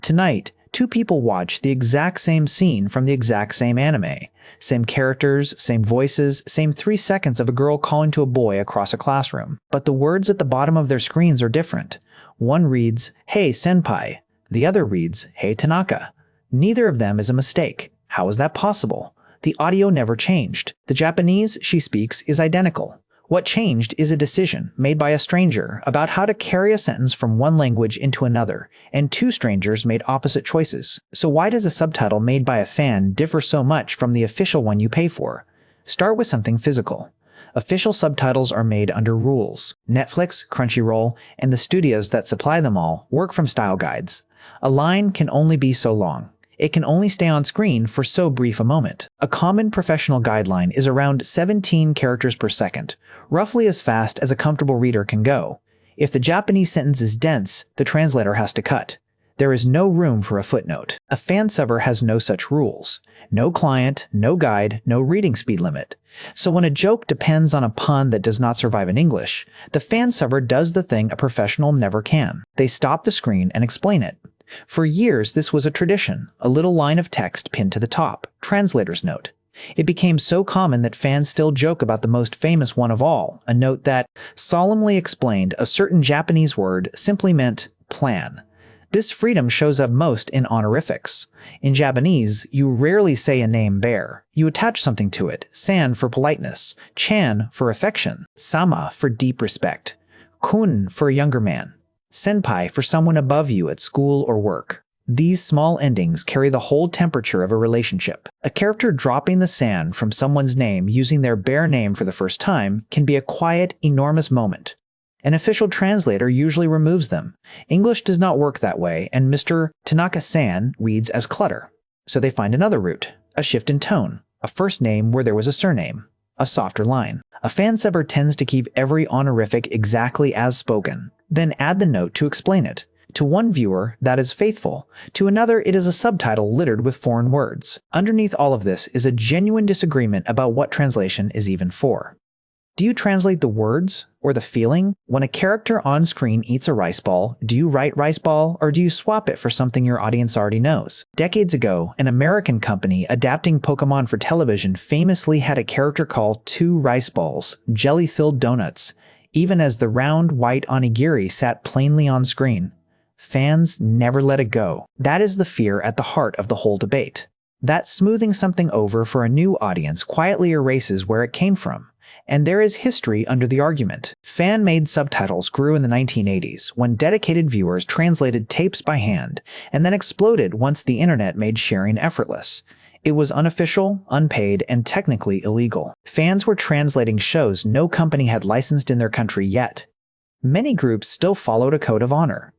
Tonight, two people watch the exact same scene from the exact same anime. Same characters, same voices, same 3 seconds of a girl calling to a boy across a classroom. But the words at the bottom of their screens are different. One reads, "Hey senpai." The other reads, "Hey Tanaka." Neither of them is a mistake. How is that possible? The audio never changed. The Japanese she speaks is identical. What changed is a decision made by a stranger about how to carry a sentence from one language into another, and two strangers made opposite choices. So why does a subtitle made by a fan differ so much from the official one you pay for? Start with something physical. Official subtitles are made under rules. Netflix, Crunchyroll, and the studios that supply them all work from style guides. A line can only be so long. It can only stay on screen for so brief a moment. A common professional guideline is around 17 characters per second, roughly as fast as a comfortable reader can go. If the Japanese sentence is dense, the translator has to cut. There is no room for a footnote. A fansubber has no such rules. No client, no guide, no reading speed limit. So when a joke depends on a pun that does not survive in English, the fansubber does the thing a professional never can. They stop the screen and explain it. For years, this was a tradition, a little line of text pinned to the top, translator's note. It became so common that fans still joke about the most famous one of all, a note that solemnly explained a certain Japanese word simply meant plan. This freedom shows up most in honorifics. In Japanese, you rarely say a name bare. You attach something to it, san for politeness, chan for affection, sama for deep respect, kun for a younger man, senpai for someone above you at school or work. These small endings carry the whole temperature of a relationship. A character dropping the san from someone's name using their bare name for the first time can be a quiet, enormous moment. An official translator usually removes them. English does not work that way, and Mr. Tanaka-san reads as clutter. So they find another route, a shift in tone, a first name where there was a surname, a softer line. A fansubber tends to keep every honorific exactly as spoken, then add the note to explain it. To one viewer, that is faithful. To another, it is a subtitle littered with foreign words. Underneath all of this is a genuine disagreement about what translation is even for. Do you translate the words or the feeling? When a character on screen eats a rice ball, do you write rice ball or do you swap it for something your audience already knows? Decades ago, an American company adapting Pokemon for television famously had a character call 2 rice balls, jelly-filled donuts, even as the round white onigiri sat plainly on screen. Fans never let it go. That is the fear at the heart of the whole debate. That smoothing something over for a new audience quietly erases where it came from. And there is history under the argument. Fan-made subtitles grew in the 1980s when dedicated viewers translated tapes by hand and then exploded once the internet made sharing effortless. It was unofficial, unpaid, and technically illegal. Fans were translating shows no company had licensed in their country yet. Many groups still followed a code of honor.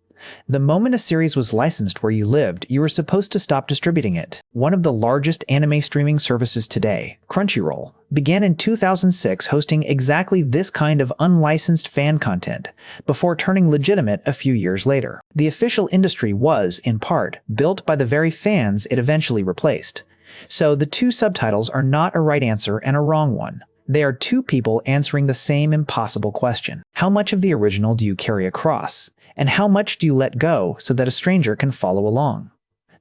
The moment a series was licensed where you lived, you were supposed to stop distributing it. One of the largest anime streaming services today, Crunchyroll, began in 2006 hosting exactly this kind of unlicensed fan content, before turning legitimate a few years later. The official industry was, in part, built by the very fans it eventually replaced. So the two subtitles are not a right answer and a wrong one. They are two people answering the same impossible question. How much of the original do you carry across? And how much do you let go so that a stranger can follow along?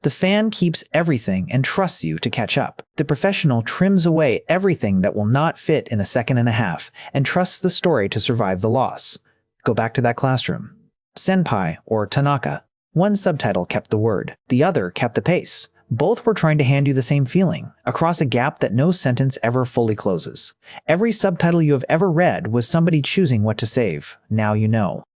The fan keeps everything and trusts you to catch up. The professional trims away everything that will not fit in a second and a half and trusts the story to survive the loss. Go back to that classroom. Senpai or Tanaka. One subtitle kept the word, the other kept the pace. Both were trying to hand you the same feeling, across a gap that no sentence ever fully closes. Every subtitle you have ever read was somebody choosing what to save. Now you know.